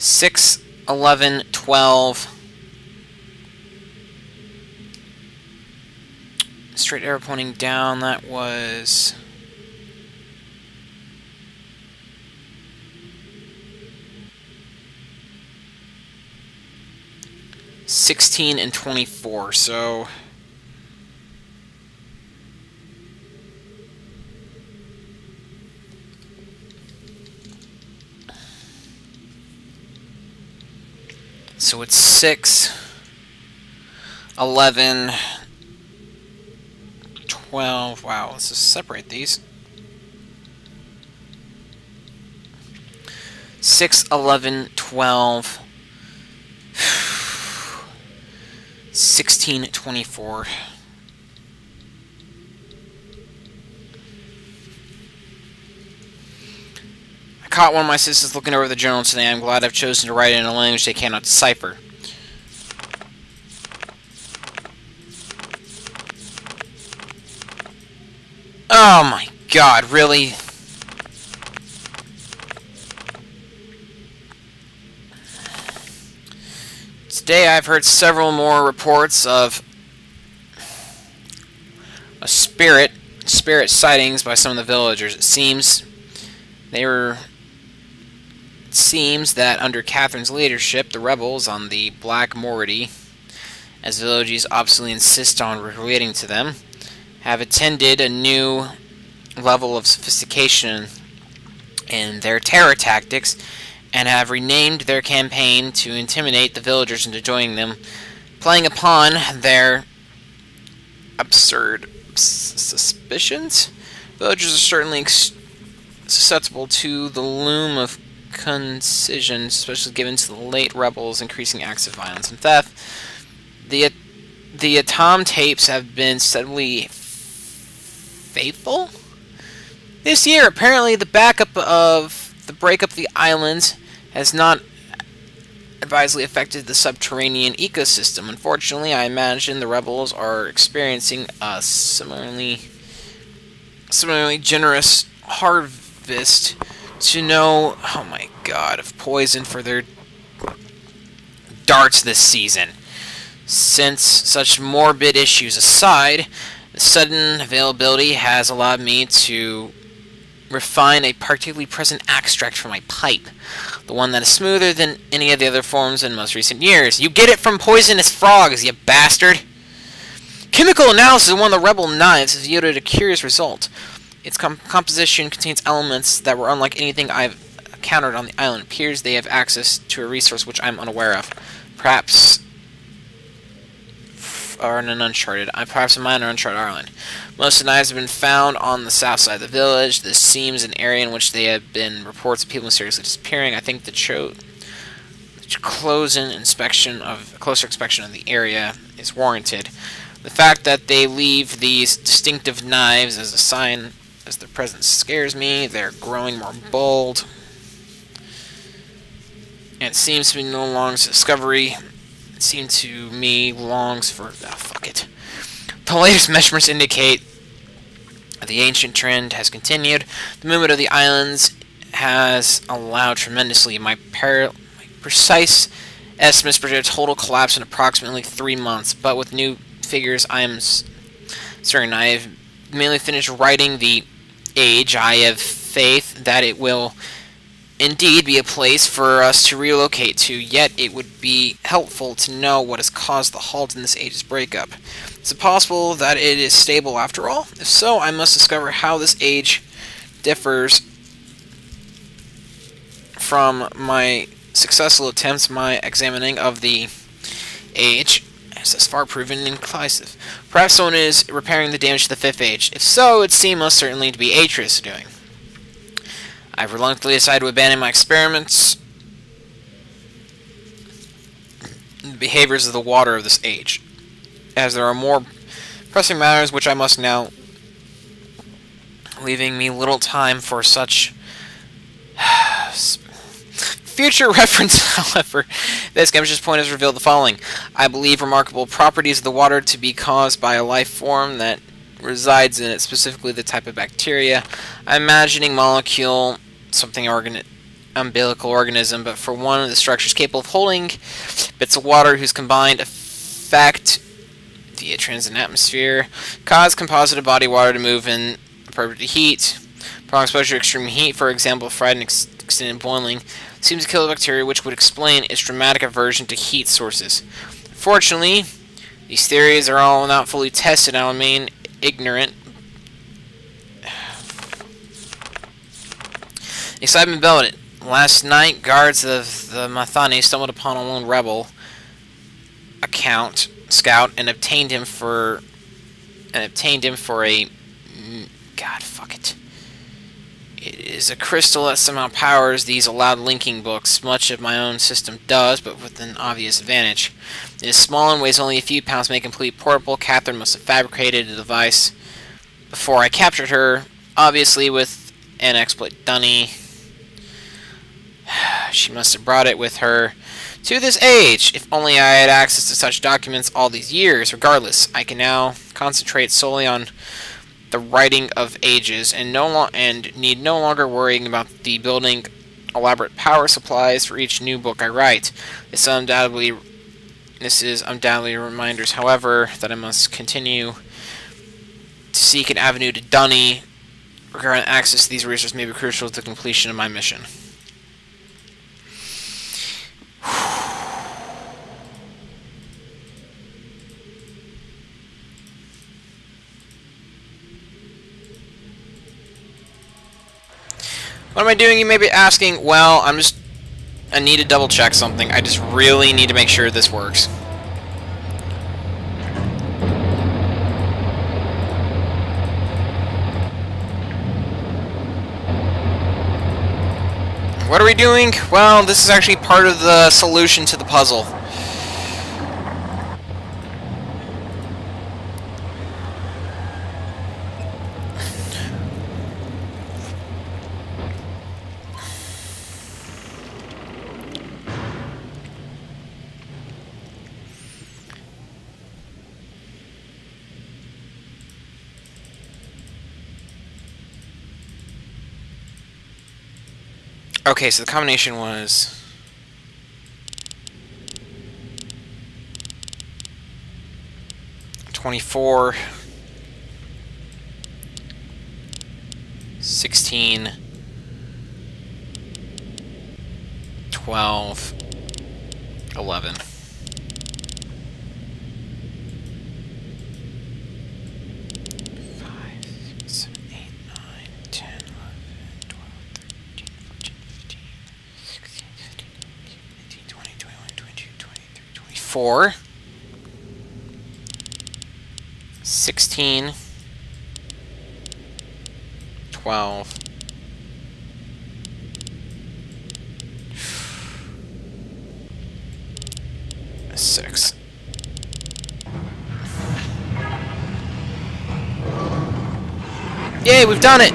6, 11, 12. Straight arrow pointing down, that was 16 and 24, so it's 6, 11, 12. Wow, let's just separate these. 6, 11, 12, 16, 24. I caught one of my sisters looking over the journal today. I'm glad I've chosen to write it in a language they cannot decipher. Oh my god, really? Today I've heard several more reports of spirit sightings by some of the villagers. It seems that under Catherine's leadership, the rebels on the Black Morty, as the villagers obviously insist on relating to them, have attended a new level of sophistication in their terror tactics and have renamed their campaign to intimidate the villagers into joining them, playing upon their absurd suspicions. Villagers are certainly susceptible to the loom of concision, especially given to the late rebels' increasing acts of violence and theft. The Atom tapes have been steadily faithful this year. Apparently, the breakup of the islands has not advisedly affected the subterranean ecosystem. Unfortunately, I imagine the rebels are experiencing a similarly generous harvest to know, oh my god, of poison for their darts this season. Since such morbid issues aside, the sudden availability has allowed me to refine a particularly present extract for my pipe, the one that is smoother than any of the other forms in most recent years. You get it from poisonous frogs, you bastard! Chemical analysis of one of the rebel knives has yielded a curious result. Its composition contains elements that were unlike anything I've encountered on the island. It appears they have access to a resource which I'm unaware of. Perhaps in an uncharted island. Most of the knives have been found on the south side of the village. This seems an area in which there have been reports of people mysteriously disappearing. I think the closer inspection of the area is warranted. The fact that they leave these distinctive knives as a sign as their presence scares me. They're growing more bold. And it seems to be no longer discovery. It seems to me longs for... fuck it. The latest measurements indicate the ancient trend has continued. The movement of the islands has allowed tremendously. My precise estimates predict a total collapse in approximately 3 months, but with new figures I am certain. I have mainly finished writing the age. I have faith that it will indeed be a place for us to relocate to, yet it would be helpful to know what has caused the halt in this age's breakup. Is it possible that it is stable after all? If so, I must discover how this age differs from my successful attempts. My examining of the age has thus far proven inconclusive. Perhaps someone is repairing the damage to the fifth age. If so, it seems most certainly to be Atreus doing. I've reluctantly decided to abandon my experiments in the behaviors of the water of this age, as there are more pressing matters which I must now, leaving me little time for such future reference. However, this chemist's point has revealed the following. I believe remarkable properties of the water to be caused by a life form that resides in it, specifically the type of bacteria. I'm imagining molecule, something umbilical organism, but for one of the structures capable of holding bits of water whose combined effect via transit atmosphere cause composited body water to move in appropriate heat. Prolonged exposure to extreme heat, for example, fried and extended boiling, seems to kill the bacteria, which would explain its dramatic aversion to heat sources. Fortunately, these theories are all not fully tested, and I remain ignorant. Excitement built it. Last night, guards of the Mathani stumbled upon a lone rebel scout and obtained him for a God, fuck it. It is a crystal that somehow powers these allowed linking books. Much of my own system does, but with an obvious advantage. It is small and weighs only a few pounds, making it completely portable. Catherine must have fabricated the device before I captured her, obviously with an exploit dunny. She must have brought it with her to this age. If only I had access to such documents all these years. Regardless, I can now concentrate solely on the writing of ages and need no longer worrying about the building elaborate power supplies for each new book I write. This is undoubtedly reminders, however, that I must continue to seek an avenue to Dunny regarding access to these resources may be crucial to the completion of my mission. What am I doing, you may be asking? Well, I need to double check something. I just really need to make sure this works. What are we doing? Well, this is actually part of the solution to the puzzle. Okay, so the combination was 24, 16, 12, 11. Four, 16, 12, 6. Yay, we've done it!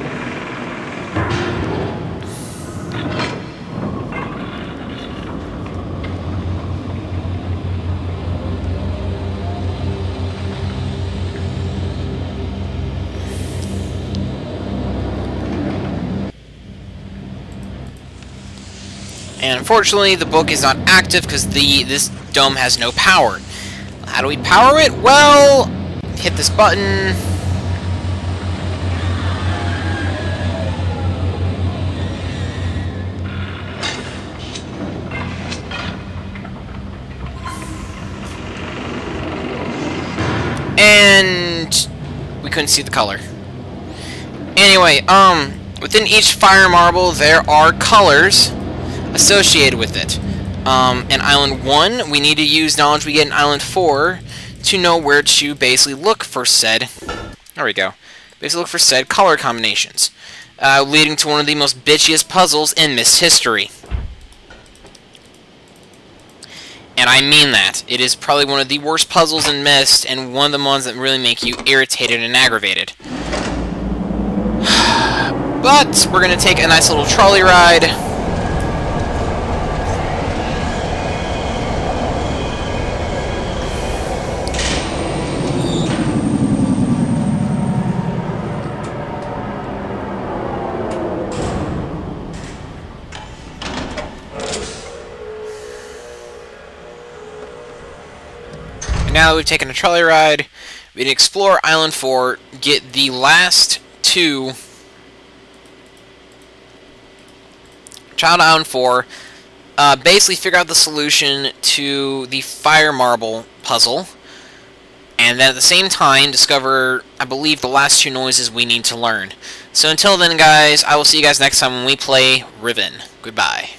And unfortunately, the book is not active because this dome has no power. How do we power it? Well, hit this button. And we couldn't see the color. Anyway, within each fire marble there are colors associated with it. In Island 1, we need to use knowledge we get in Island 4 to know where to basically look for said... There we go. Basically look for said color combinations, leading to one of the most bitchiest puzzles in Myst history. And I mean that. It is probably one of the worst puzzles in Myst, and one of the ones that really make you irritated and aggravated. But we're going to take a nice little trolley ride. now that we've taken a trolley ride, we can explore Island 4, get the last 2 Child Island 4, basically figure out the solution to the Fire Marble puzzle, and then at the same time discover, I believe, the last 2 noises we need to learn. So until then, guys, I will see you guys next time when we play Riven. Goodbye.